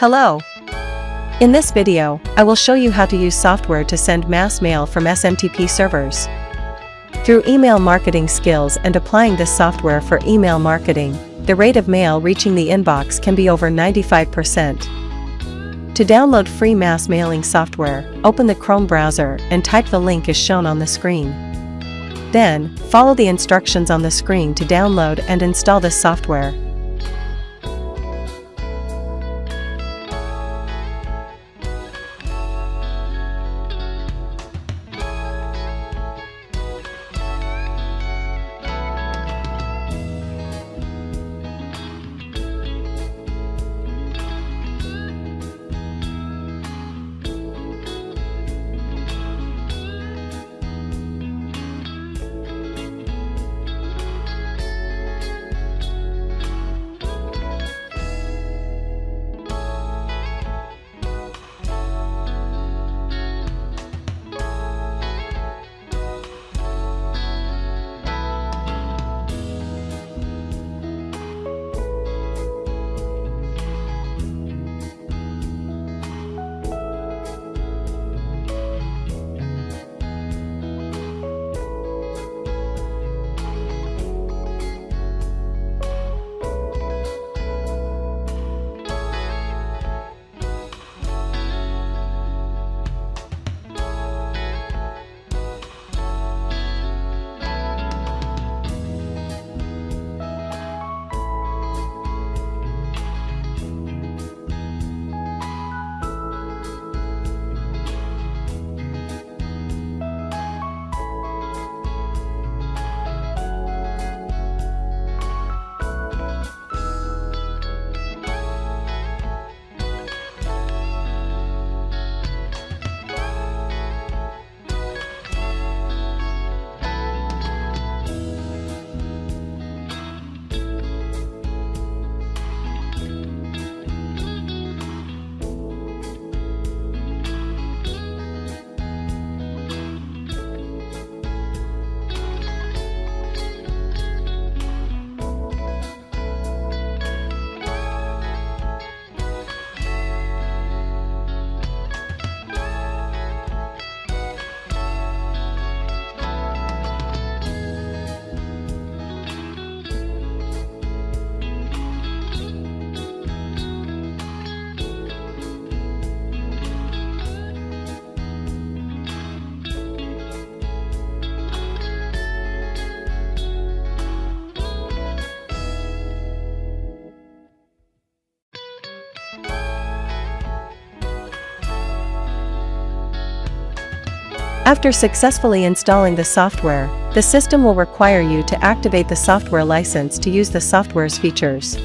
Hello! In this video, I will show you how to use software to send mass mail from SMTP servers. Through email marketing skills and applying this software for email marketing, the rate of mail reaching the inbox can be over 95%. To download free mass mailing software, open the Chrome browser and type the link as shown on the screen. Then, follow the instructions on the screen to download and install this software. After successfully installing the software, the system will require you to activate the software license to use the software's features.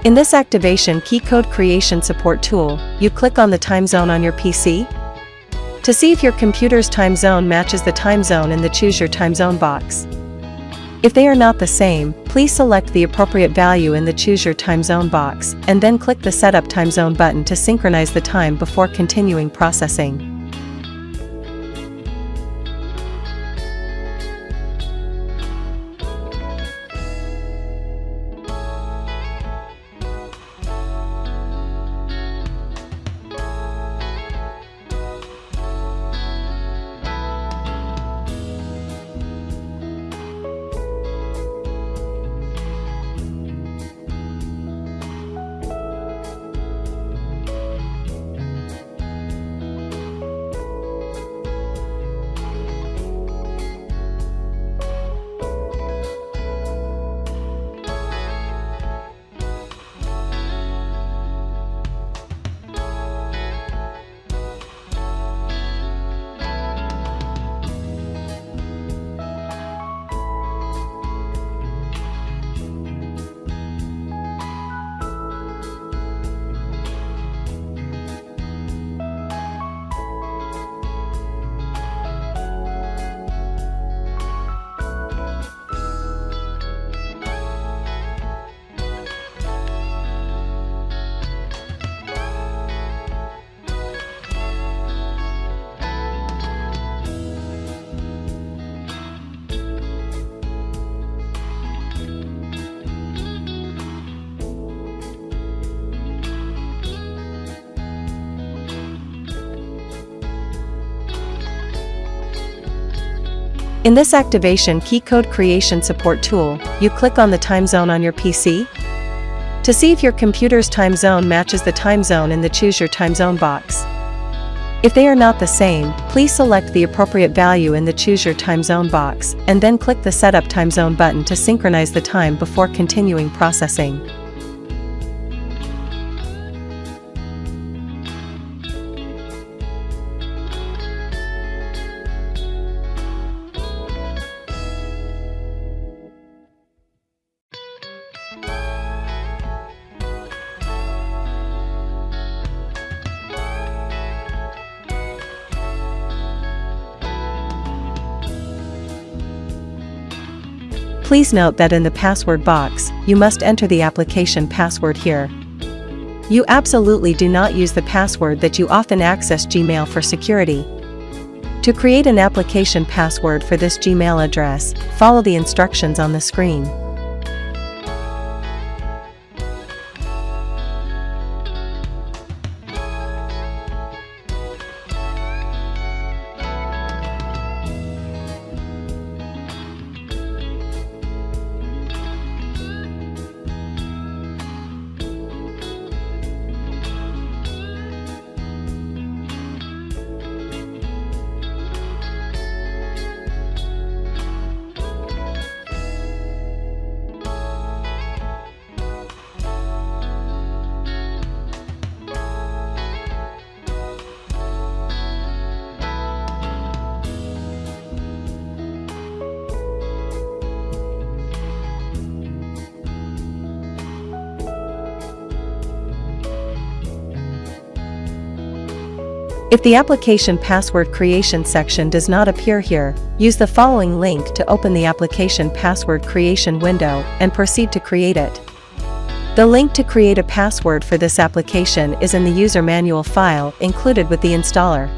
In this activation key code creation support tool, you click on the time zone on your PC to see if your computer's time zone matches the time zone in the Choose Your Time Zone box. If they are not the same, please select the appropriate value in the Choose Your Time Zone box, and then click the Setup Time Zone button to synchronize the time before continuing processing. In this activation key code creation support tool, you click on the time zone on your PC to see if your computer's time zone matches the time zone in the Choose Your Time Zone box. If they are not the same, please select the appropriate value in the Choose Your Time Zone box, and then click the Setup Time Zone button to synchronize the time before continuing processing. Please note that in the password box, you must enter the application password here. You absolutely do not use the password that you often access Gmail for security. To create an application password for this Gmail address, follow the instructions on the screen. If the application password creation section does not appear here, use the following link to open the application password creation window and proceed to create it. The link to create a password for this application is in the user manual file included with the installer.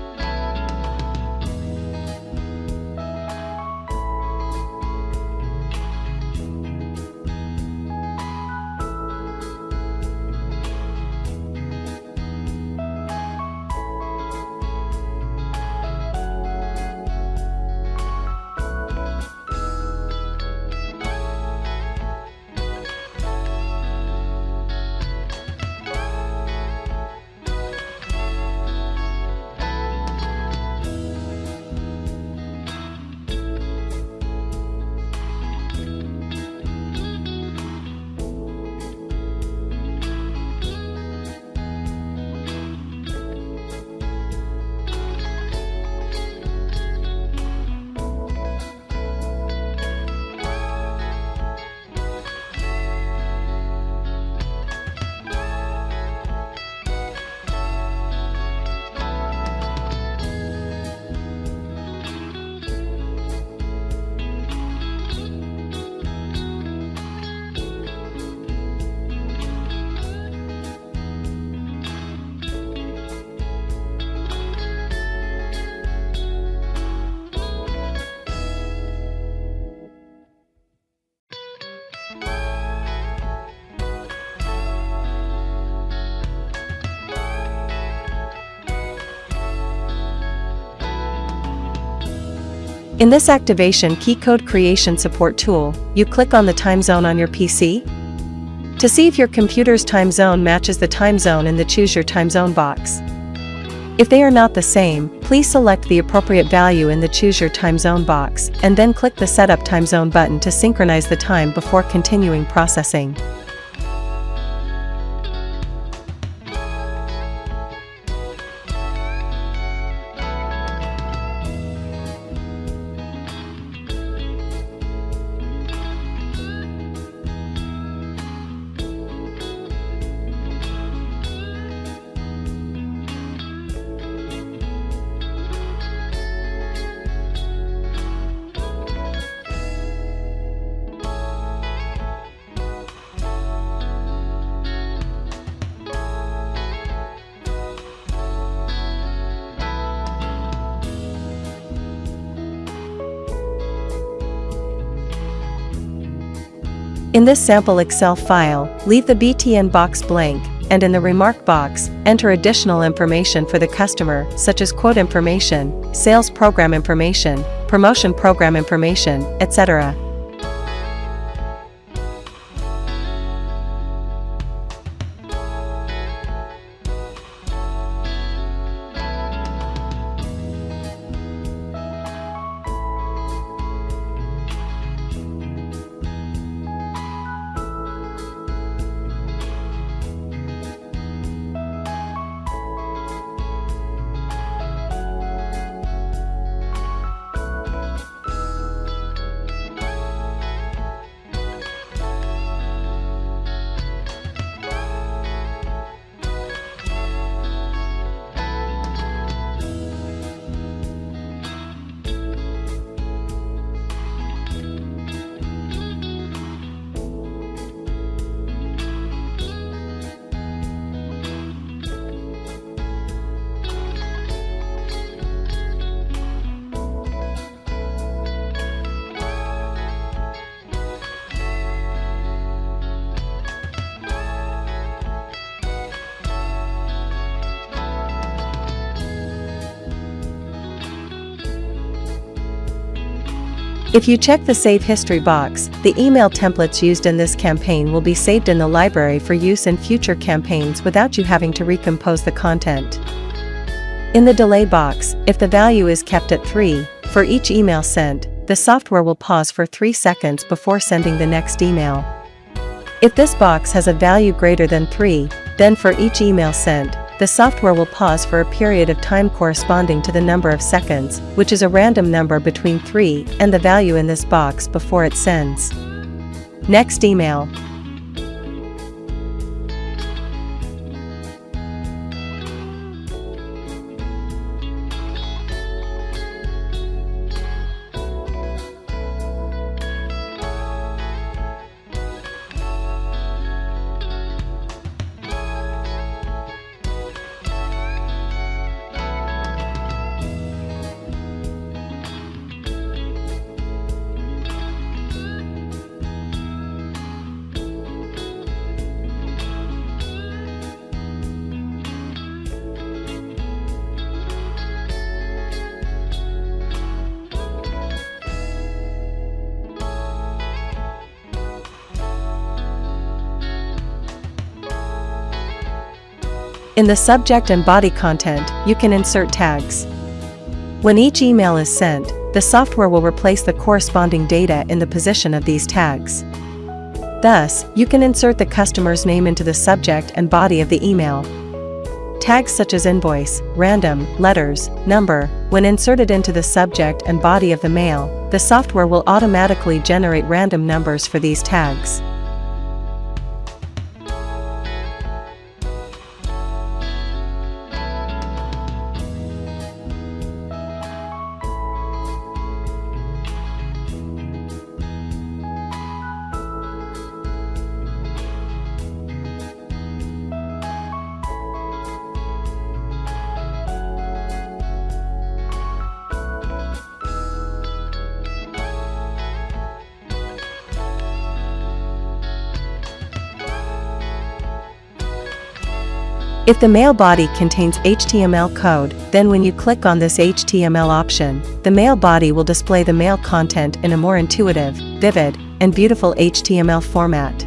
In this activation key code creation support tool, you click on the time zone on your PC to see if your computer's time zone matches the time zone in the Choose Your Time Zone box. If they are not the same, please select the appropriate value in the Choose Your Time Zone box, and then click the Setup Time Zone button to synchronize the time before continuing processing. In this sample Excel file, leave the BTN box blank, and in the remark box, enter additional information for the customer, such as quote information, sales program information, promotion program information, etc. If you check the Save History box, the email templates used in this campaign will be saved in the library for use in future campaigns without you having to recompose the content. In the Delay box, if the value is kept at 3, for each email sent, the software will pause for 3 seconds before sending the next email. If this box has a value greater than 3, then for each email sent, the software will pause for a period of time corresponding to the number of seconds, which is a random number between 3 and the value in this box before it sends. Next email. In the subject and body content, you can insert tags. When each email is sent, the software will replace the corresponding data in the position of these tags. Thus, you can insert the customer's name into the subject and body of the email. Tags such as invoice, random, letters, number, when inserted into the subject and body of the mail, the software will automatically generate random numbers for these tags. If the mail body contains HTML code, then when you click on this HTML option, the mail body will display the mail content in a more intuitive, vivid, and beautiful HTML format.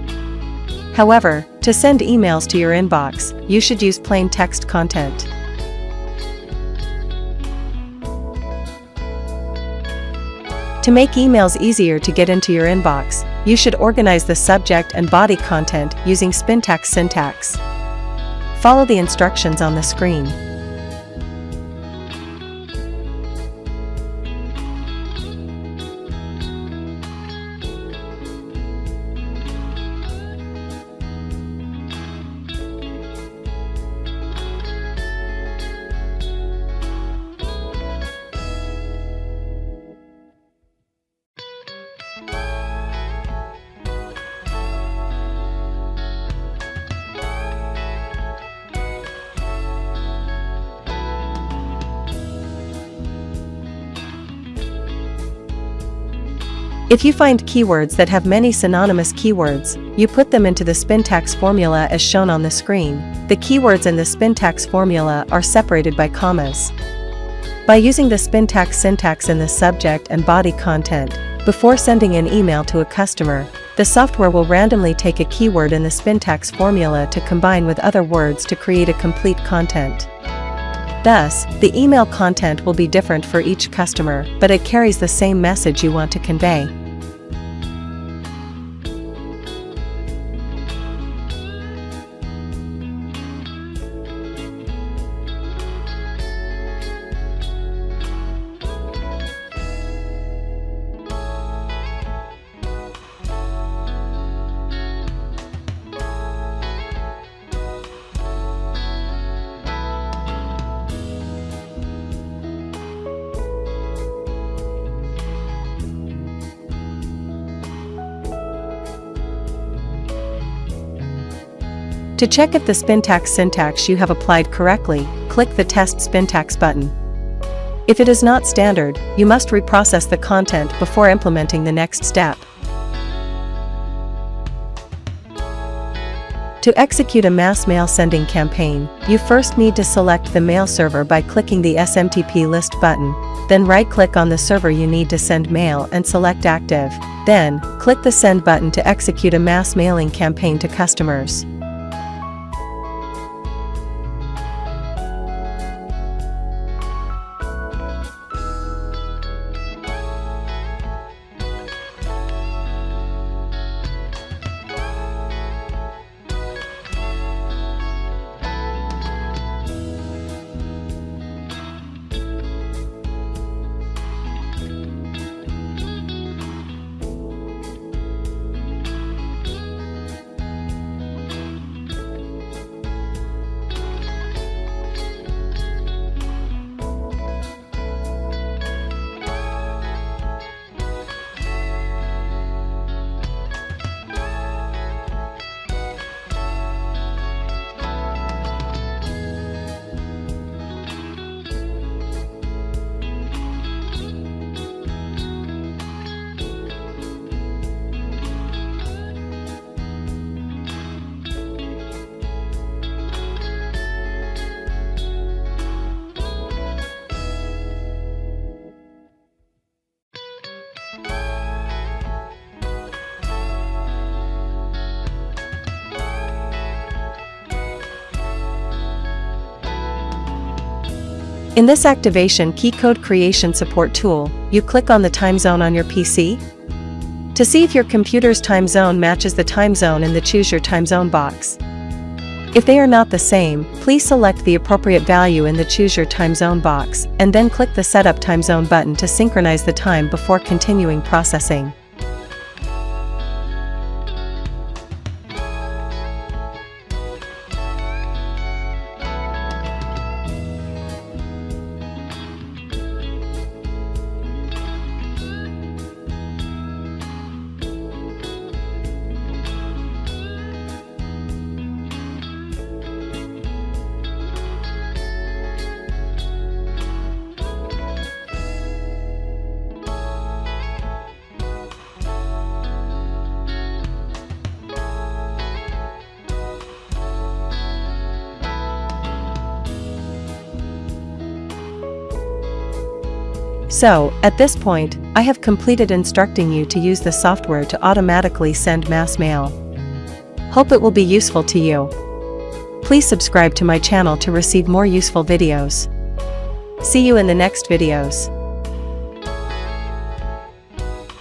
However, to send emails to your inbox, you should use plain text content. To make emails easier to get into your inbox, you should organize the subject and body content using Spintax syntax. Follow the instructions on the screen. If you find keywords that have many synonymous keywords, you put them into the Spintax formula as shown on the screen. The keywords in the Spintax formula are separated by commas. By using the syntax in the subject and body content, before sending an email to a customer, the software will randomly take a keyword in the syntax formula to combine with other words to create a complete content. Thus, the email content will be different for each customer, but it carries the same message you want to convey. To check if the syntax you have applied correctly, click the Test Syntax button. If it is not standard, you must reprocess the content before implementing the next step. To execute a mass mail sending campaign, you first need to select the mail server by clicking the SMTP list button, then right-click on the server you need to send mail and select Active. Then, click the Send button to execute a mass mailing campaign to customers. In this activation key code creation support tool, you click on the time zone on your PC to see if your computer's time zone matches the time zone in the Choose Your Time Zone box. If they are not the same, please select the appropriate value in the Choose Your Time Zone box, and then click the Setup Time Zone button to synchronize the time before continuing processing. So, at this point, I have completed instructing you to use the software to automatically send mass mail. Hope it will be useful to you. Please subscribe to my channel to receive more useful videos. See you in the next videos.